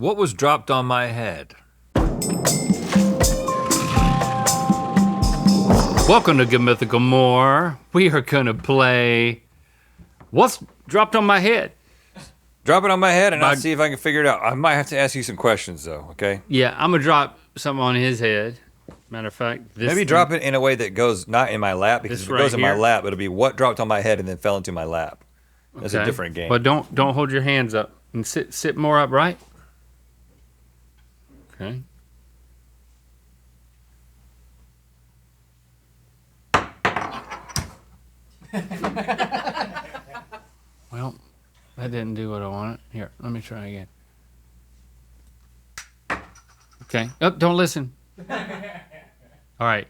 What was dropped on my head? Welcome to Mythical More. We are gonna play What's Dropped on My Head? Drop it on my head and I'll see if I can figure it out. I might have to ask you some questions though, okay? Yeah, I'm gonna drop something on his head. Matter of fact, Maybe drop it in a way that goes not in my lap, because if it goes in my lap, it'll be what dropped on my head and then fell into my lap. That's a different game. But don't hold your hands up and sit more upright. Okay. Well, that didn't do what I wanted. Here, let me try again. Okay. Oh, don't listen. All right.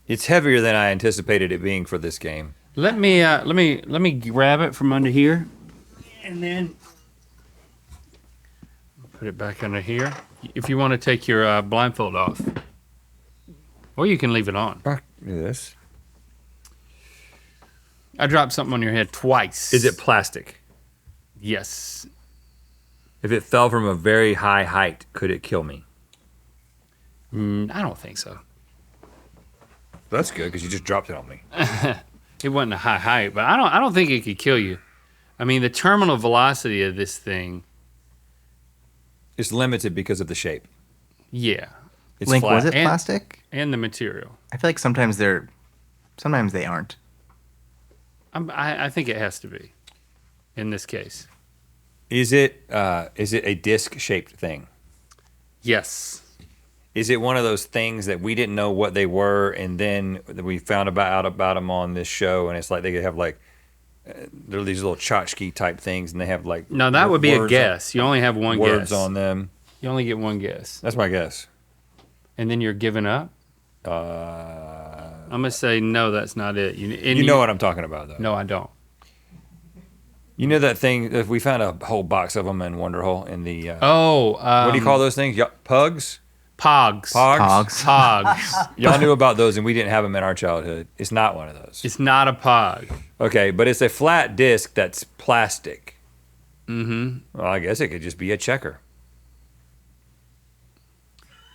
It's heavier than I anticipated it being for this game. Let me grab it from under here, and then put it back under here. If you want to take your blindfold off, or you can leave it on. Do this. I dropped something on your head twice. Is it plastic? Yes. If it fell from a very high height, could it kill me? I don't think so. That's good, because you just dropped it on me. It wasn't a high height, but I don't think it could kill you. I mean, the terminal velocity of this thing. It's limited because of the shape. Yeah. It's Link, flat. was it plastic? And the material. I feel like sometimes they aren't. I think it has to be, in this case. Is it a disc-shaped thing? Yes. Is it one of those things that we didn't know what they were, and then we found out about them on this show, and it's like they have like they're these little tchotchke type things, and they have like No, that would be a guess. You only have one words guess. on them. You only get one guess. That's my guess. And then you're giving up? I'm going to say, no, that's not it. You know what I'm talking about, though. No, I don't. You know that thing, that we found a whole box of them in Wonderhole in the... what do you call those things? Pugs? Pogs. Pogs? Pogs. Y'all knew about those, and we didn't have them in our childhood. It's not one of those. It's not a pog. Okay, but it's a flat disc that's plastic. Mm-hmm. Well, I guess it could just be a checker.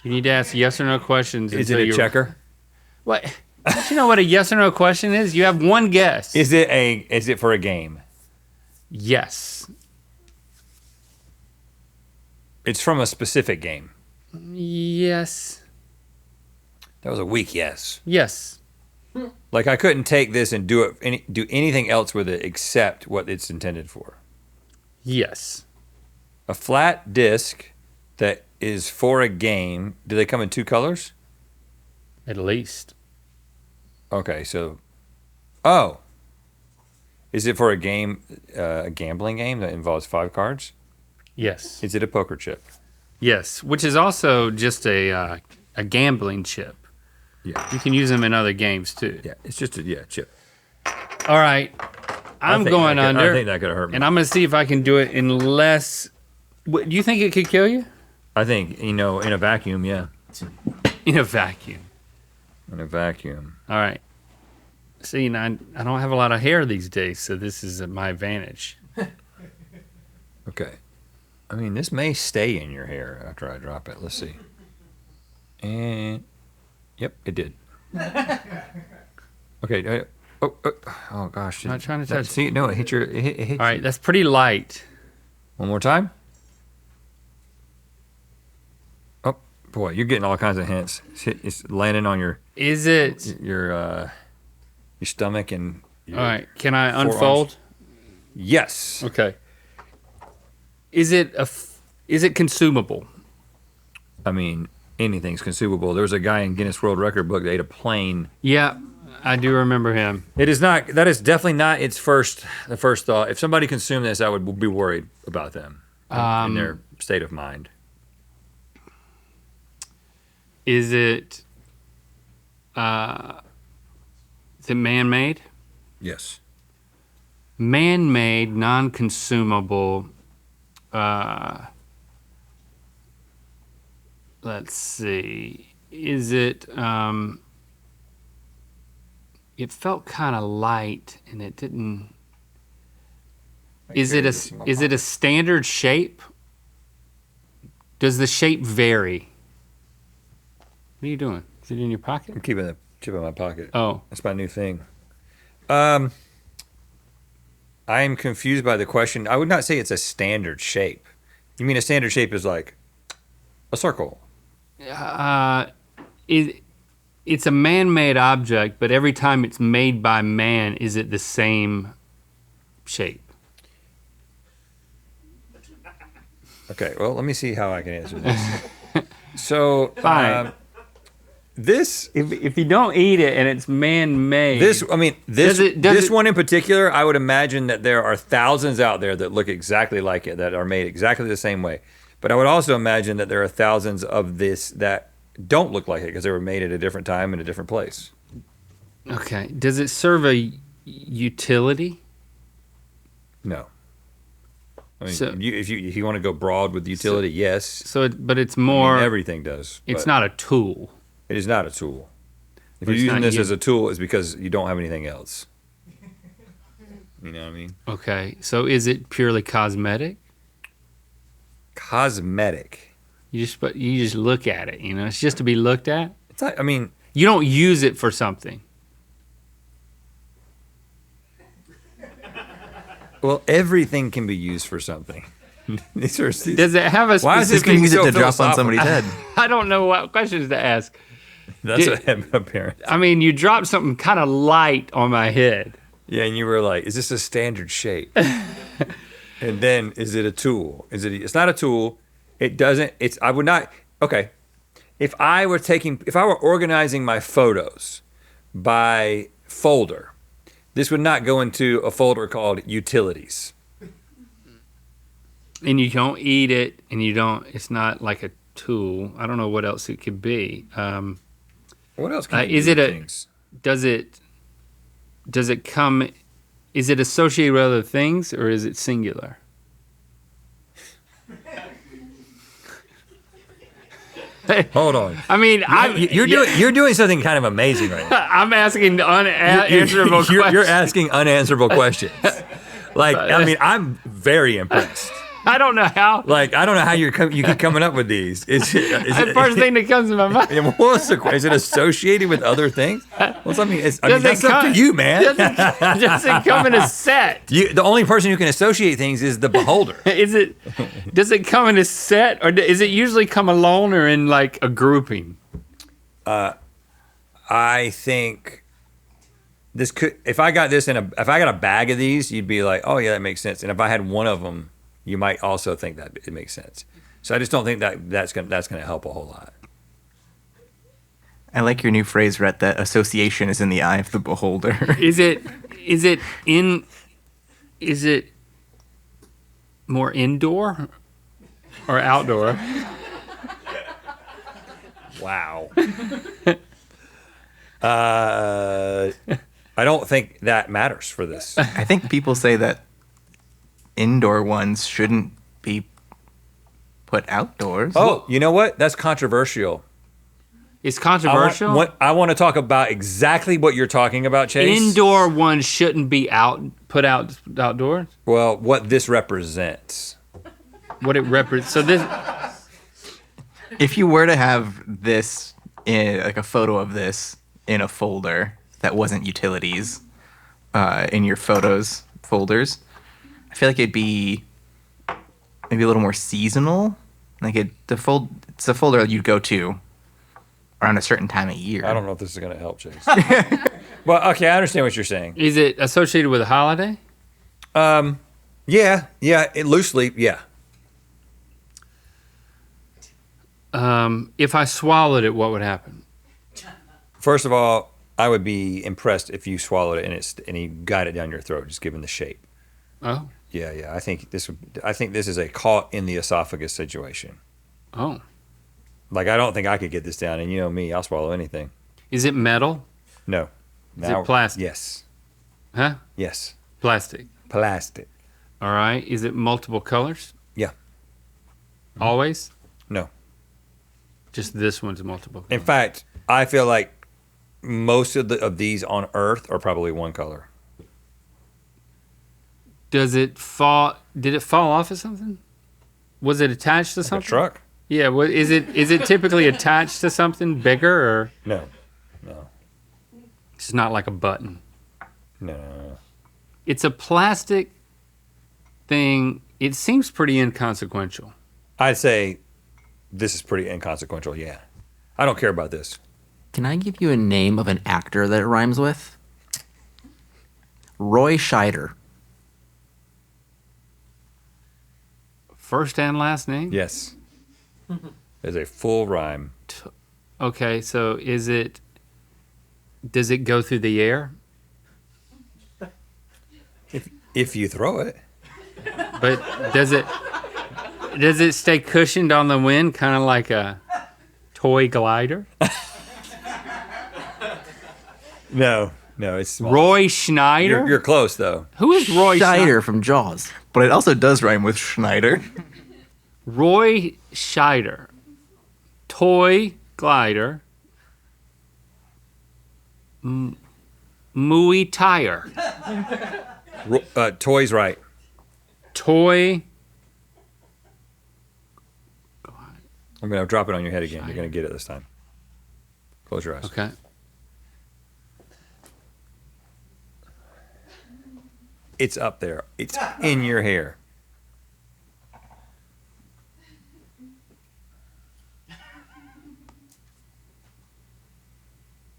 You need to ask yes or no questions. Is it a checker? What? Don't you know what a yes or no question is? You have one guess. Is it for a game? Yes. It's from a specific game. Yes. That was a weak yes. Yes. Like I couldn't take this and do anything else with it except what it's intended for. Yes. A flat disc that is for a game. Do they come in two colors? At least. Okay, so, oh, is it for a game, a gambling game that involves 5 cards? Yes. Is it a poker chip? Yes, which is also just a gambling chip. Yeah. You can use them in other games too. Yeah, it's just a chip. All right, I'm going under. I think that could hurt me. And I'm going to see if I can do it in less. Do you think it could kill you? I think, in a vacuum, yeah. In a vacuum. In a vacuum. All right. See, now I don't have a lot of hair these days, so this is my advantage. Okay. I mean, this may stay in your hair after I drop it. Let's see. And, yep, it did. Okay. Oh gosh. I'm not trying to touch it. See, no, it hit your. It hit All right, that's pretty light. One more time. Oh boy, you're getting all kinds of hints. It's landing on your. Is it? Your stomach and. All right, can I forearms. unfold? Yes. Okay. Is it consumable? I mean, anything's consumable. There was a guy in Guinness World Record book that ate a plane. Yeah, I do remember him. It is not. That is definitely not the first thought. If somebody consumed this, I would be worried about them in their state of mind. Is it man-made? Yes. Man-made, non-consumable. Let's see. Is it? It felt kind of light, and it didn't. Is it a standard shape? Does the shape vary? What are you doing? Is it in your pocket? I'm keeping the chip in my pocket. Oh, That's my new thing. I am confused by the question. I would not say it's a standard shape. You mean a standard shape is like a circle? it's a man-made object, but every time it's made by man, is it the same shape? Okay, well, let me see how I can answer this. So, Fine. this If you don't eat it and it's man-made, This Does it- one in particular, I would imagine that there are thousands out there that look exactly like it, that are made exactly the same way. But I would also imagine that there are thousands of this that don't look like it because they were made at a different time in a different place. Okay. Does it serve a utility? No. I mean, So- if you want to go broad with utility, yes. So, but it's I mean, more. everything does. It's but not a tool. It is not a tool. If But you're it's using not this you- as a tool, it's because you don't have anything else. You know what I mean? Okay. So, is it purely cosmetic? Cosmetic. You just look at it. You know, it's just to be looked at. It's not, I mean, You don't use it for something. well, everything can be used for something. These are, Does it have a Why is this specific? You can use it so to drop on somebody's head. I don't know what questions to ask. that's Did- apparent. I mean, you dropped something kind of light on my head. Yeah, and you were like, "Is this a standard shape?" And then, is it a tool? It's not a tool. It doesn't. It's. I would not. Okay, if I were organizing my photos by folder, this would not go into a folder called utilities. And you don't eat it, and you don't. It's not like a tool. I don't know what else it could be. What else can you Is do it with a- things? Does it come? Is it associated with other things, or is it singular? Hold on. I mean, You're doing something kind of amazing right now. I'm asking unanswerable questions. You're asking unanswerable questions. Like, I mean, I'm very impressed. I don't know how. Like, I don't know how you keep coming up with these. Is The first thing that comes to my mind. And what's the question? Is it associated with other things? Well, something. Does That's it up to come- you, man. Does it come in a set? The only person who can associate things is the beholder. Does it come in a set, or is it usually come alone or in like a grouping? I think this could. If I got a bag of these, you'd be like, oh yeah, that makes sense. And if I had one of them, you might also think that it makes sense. So I just don't think that's gonna help a whole lot. I like your new phrase, Rhett, that association is in the eye of the beholder. Is it more indoor or outdoor? Wow. I don't think that matters for this. I think people say that indoor ones shouldn't be put outdoors. Oh, you know what? That's controversial. It's controversial. I want to talk about exactly what you're talking about, Chase. Indoor ones shouldn't be outdoors. Well, what this represents. What it represents. So this. If you were to have this, like a photo of this in a folder that wasn't utilities, in your photos folders, I feel like it'd be maybe a little more seasonal. Like it's a folder you'd go to around a certain time of year. I don't know if this is going to help, Chase. Well, okay, I understand what you're saying. Is it associated with a holiday? Yeah, loosely, yeah. If I swallowed it, what would happen? First of all, I would be impressed if you swallowed it and you got it down your throat, just given the shape. Oh. Yeah. I think this is a caught in the esophagus situation. Oh. Like, I don't think I could get this down, and you know me, I'll swallow anything. Is it metal? No. Is it plastic? Yes. Huh? Yes. Plastic. Plastic. All right. Is it multiple colors? Yeah. Always? No. Just this one's multiple. In fact, I feel like most of these on Earth are probably one color. Does it fall? Did it fall off of something? Was it attached to A something? truck? Yeah. What is it? Is it typically attached to something bigger, or No. it's not like a button? No. It's a plastic thing. It seems pretty inconsequential. I'd say this is pretty inconsequential, yeah. I don't care about this. Can I give you a name of an actor that it rhymes with? Roy Scheider. First and last name? Yes. There's a full rhyme. Okay, so does it go through the air? If you throw it. But does it stay cushioned on the wind, kind of like a toy glider? No, it's small. Roy Schneider? You're close, though. Who is Roy Scheider from Jaws. But it also does rhyme with Schneider. Roy Scheider. Toy glider. Muay tire. Toy's right. Toy. I'm going to drop it on your head again. You're going to get it this time. Close your eyes. Okay. It's up there. It's in your hair.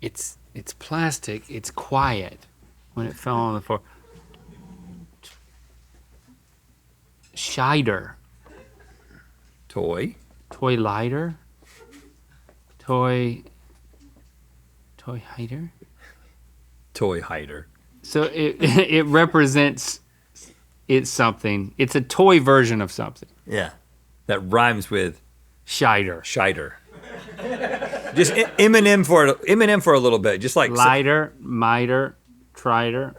It's plastic. It's quiet when it fell on the floor. Scheider. Toy. Toy lighter. Toy hider. Toy hider. So it represents it's something. It's a toy version of something. Yeah. That rhymes with Scheider. Scheider. Just Eminem for a little bit. Just like Lighter, miter, trider.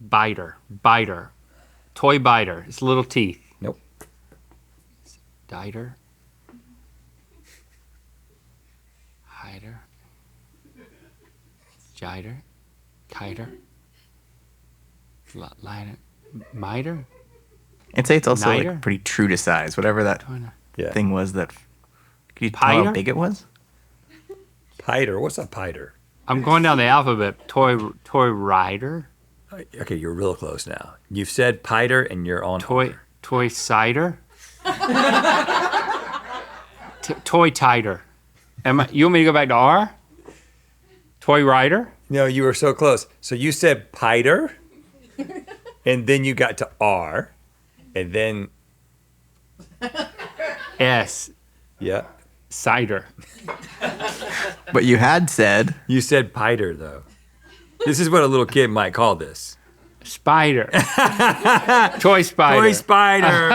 Biter. Toy biter. It's little teeth. Nope. Diter. Hider. Jiter. Kiter. Lighter. Miter. I'd say it's also Niter? like pretty true to size. Whatever that Yeah. thing was that. Could you tell how Piter? big it was? Piter. What's a piter? I'm going down the alphabet. Toy rider. Okay, you're real close now. You've said piter and you're on Toy cider. Toy tighter. You want me to go back to R? Toy rider. No, you were so close. So you said piter, and then you got to R, and then S. yeah, Cider. But you had said you said piter though. This is what a little kid might call this. Spider. Toy spider. Toy spider.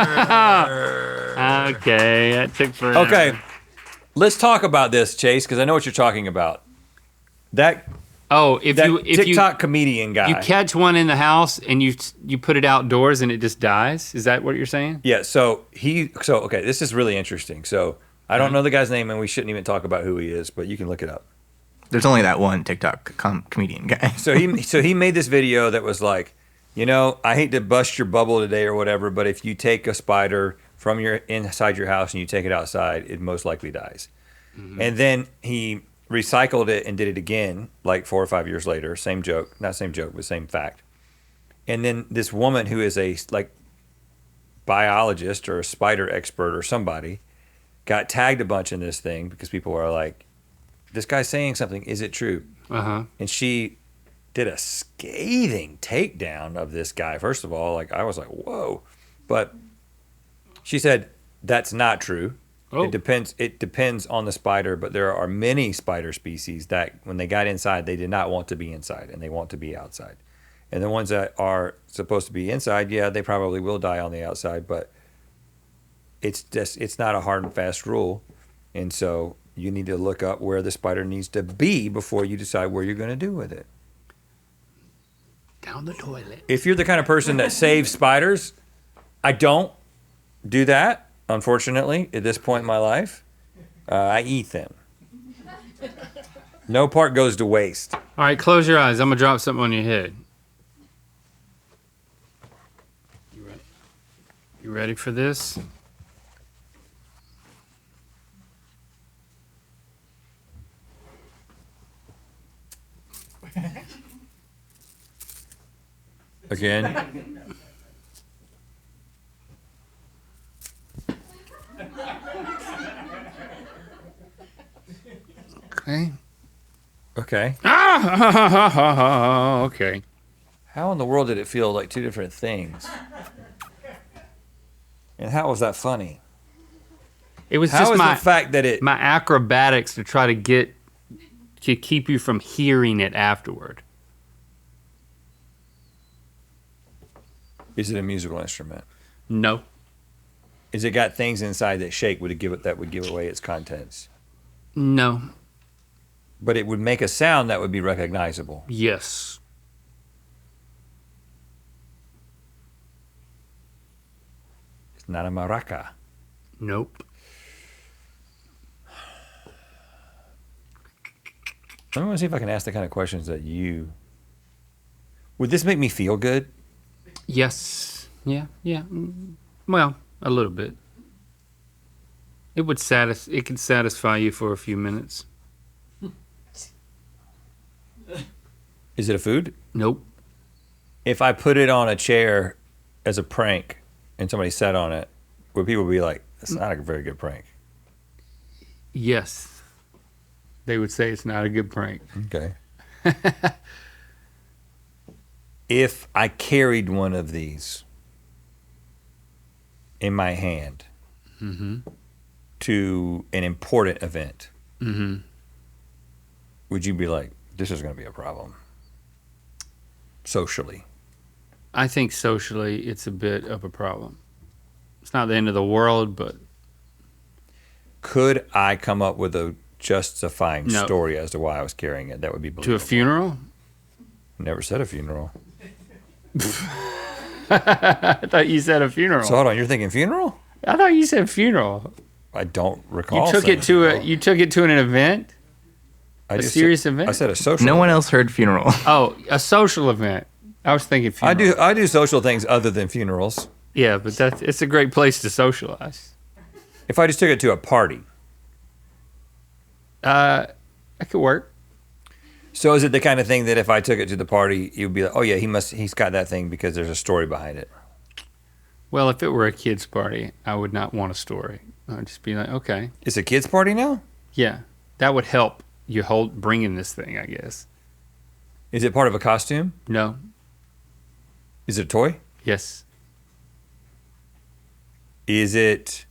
Okay, that took forever. Okay, let's talk about this, Chase, because I know what you're talking about. That if you TikTok comedian guy. you catch one in the house and you put it outdoors and it just dies. Is that what you're saying? Yeah. So okay, this is really interesting. So I don't know the guy's name, and we shouldn't even talk about who he is, but you can look it up. there's only that one TikTok comedian guy. So he made this video that was like, I hate to bust your bubble today or whatever, but if you take a spider from inside your house and you take it outside, it most likely dies. Mm-hmm. And then he recycled it and did it again, like 4 or 5 years later. Same joke, not same joke, but same fact. And then this woman who is a biologist or a spider expert or somebody got tagged a bunch in this thing because people are like, this guy's saying something. Is it true? Uh-huh. And she did a scathing takedown of this guy. First of all, I was like, whoa. But she said, that's not true. Oh. It depends on the spider, but there are many spider species that when they got inside, they did not want to be inside and they want to be outside. And the ones that are supposed to be inside, yeah, they probably will die on the outside, but it's not a hard and fast rule. And so you need to look up where the spider needs to be before you decide what you're going to do with it. Down the toilet. If you're the kind of person that saves spiders, I don't do that, unfortunately, at this point in my life. I eat them. No part goes to waste. All right, close your eyes. I'm gonna drop something on your head. You ready for this? Again. Okay. Okay. Okay. How in the world did it feel like two different things? And how was that funny? It was How just is my the fact that it... my acrobatics to try to keep you from hearing it afterward. Is it a musical instrument? No. Is it got things inside that shake that would give away its contents? No. But it would make a sound that would be recognizable. Yes. It's not a maraca. Nope. I want to see if I can ask the kind of questions that you... Would this make me feel good? Yes. Yeah. Yeah. Well, a little bit. It would It could satisfy you for a few minutes. Is it a food? Nope. If I put it on a chair as a prank and somebody sat on it, would people be like, that's not a very good prank? Yes. They would say it's not a good prank. Okay. If I carried one of these in my hand to an important event, would you be like, this is going to be a problem? Socially. I think socially it's a bit of a problem. It's not the end of the world, but Could I come up with a justifying No. story as to why I was carrying it? That would be to believable. a funeral? Never said a funeral. I thought you said a funeral. So hold on, you're thinking funeral? I thought you said funeral. I don't recall. You took saying it to funeral. you took it to an event? I a just serious said, event? I said a social. No one else heard funeral. Oh, a social event. I was thinking I funeral. do social things other than funerals. Yeah, but it's a great place to socialize. If I just took it to a party. That could work. So is it the kind of thing that if I took it to the party, you'd be like, oh yeah, he's got that thing because there's a story behind it. Well, if it were a kid's party, I would not want a story. I'd just be like, okay, It's a kid's party now? yeah, that would help you bringing this thing, I guess. Is it part of a costume? No. Is it a toy? Yes. Is it...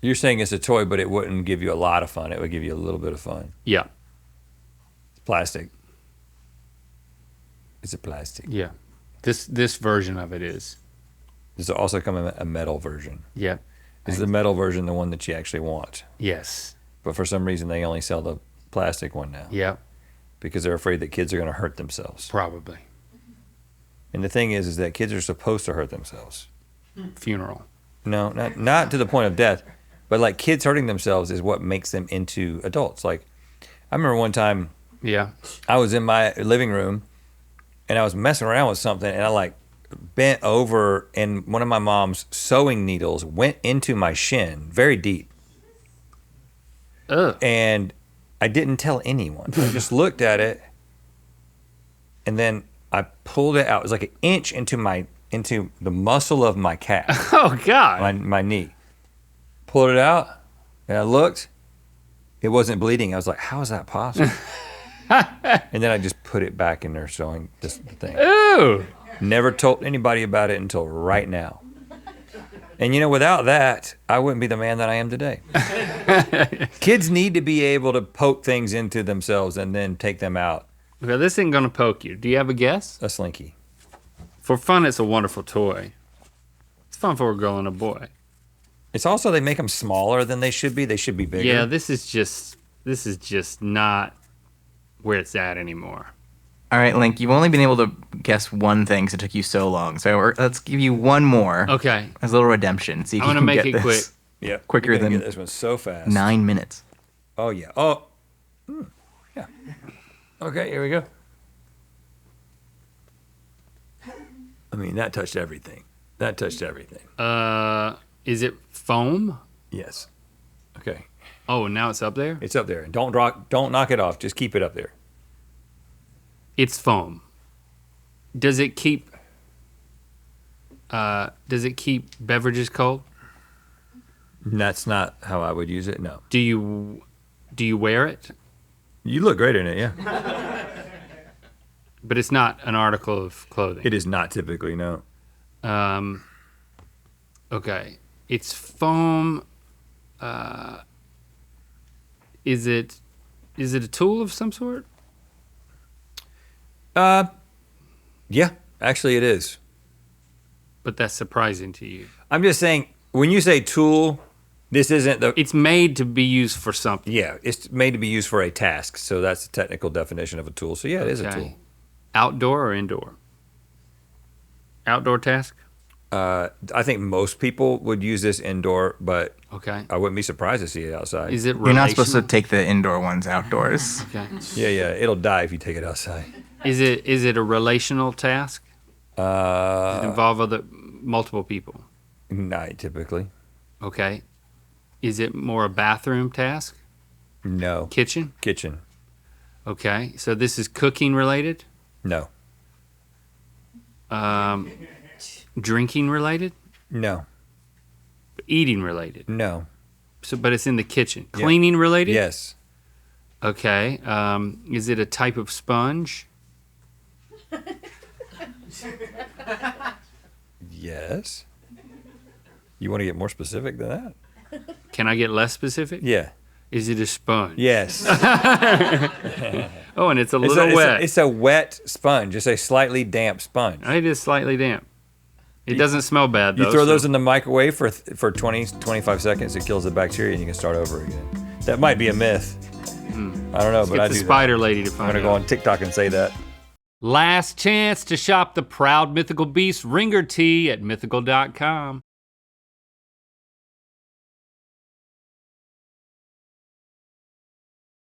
You're saying it's a toy, but it wouldn't give you a lot of fun. It would give you a little bit of fun. Yeah. It's plastic. Is it plastic? Yeah. This version of it is. Does it also come in a metal version? Yeah. Is the metal version the one that you actually want? Yes. But for some reason, they only sell the plastic one now Yeah. because they're afraid that kids are going to hurt themselves. Probably. And the thing is that kids are supposed to hurt themselves. Funeral. No, not to the point of death, but like kids hurting themselves is what makes them into adults. Like, I remember one time Yeah. I was in my living room and I was messing around with something and I like bent over and one of my mom's sewing needles went into my shin very deep. Ugh. And I didn't tell anyone. I just looked at it and then I pulled it out. It was like an inch into the muscle of my calf, Oh God. my knee. Pulled it out and I looked. It wasn't bleeding. I was like, how is that possible? And then I just put it back in there sewing this thing. Ooh. Never told anybody about it until right now. And you know, without that, I wouldn't be the man that I am today. Kids need to be able to poke things into themselves and then take them out. Well, this ain't gonna poke you. Do you have a guess? A slinky. For fun, it's a wonderful toy. It's fun for a girl and a boy. It's also they make them smaller than they should be. They should be bigger. Yeah, this is just not where it's at anymore. All right, Link, you've only been able to guess one thing because it took you so long. So let's give you one more Okay. as a little redemption. See if I'm you gonna can make get it this quick. Yeah. quicker You're gonna than get this one so fast. 9 minutes. Oh yeah. Oh. Yeah. Okay, here we go. I mean, that touched everything. That touched everything. Is it foam? Yes. Okay. Oh, now it's up there? It's up there. And don't knock it off. Just keep it up there. It's foam. Does it keep beverages cold? That's not how I would use it. No. Do you wear it? You look great in it, yeah. But it's not an article of clothing. It is not typically, no. Okay. It's foam. Is it a tool of some sort? Yeah, actually it is. But that's surprising to you. I'm just saying, when you say tool, this isn't the... It's made to be used for something. Yeah, it's made to be used for a task. So that's the technical definition of a tool. So yeah, it is a Okay. tool. Outdoor or indoor? Outdoor task? I think most people would use this indoor, but Okay. I wouldn't be surprised to see it outside. Is it You're not supposed to relational? take the indoor ones outdoors. Okay. Yeah, it'll die if you take it outside. Is it a relational task? Does it involve multiple people? Not typically. Okay. Is it more a bathroom task? No. Kitchen? Kitchen. Okay. So this is cooking related? No. Drinking related? No. Eating related? No. So, but it's in the kitchen. Yeah. Cleaning related? Yes. Okay. Is it a type of sponge? Yes. You want to get more specific than that? Can I get less specific? Yeah. Is it a sponge? Yes. Oh, and it's a little wet. It's a wet sponge. It's a slightly damp sponge. It is slightly damp. It doesn't smell bad, though. You throw those so- in the microwave for 20, 25 seconds. It kills the bacteria, and you can start over again. That might be a myth. I don't know, Let's but get I the do spider lady to that. I'm find gonna out. go on TikTok and say that. Last chance to shop the proud Mythical Beast Ringer Tee at mythical.com.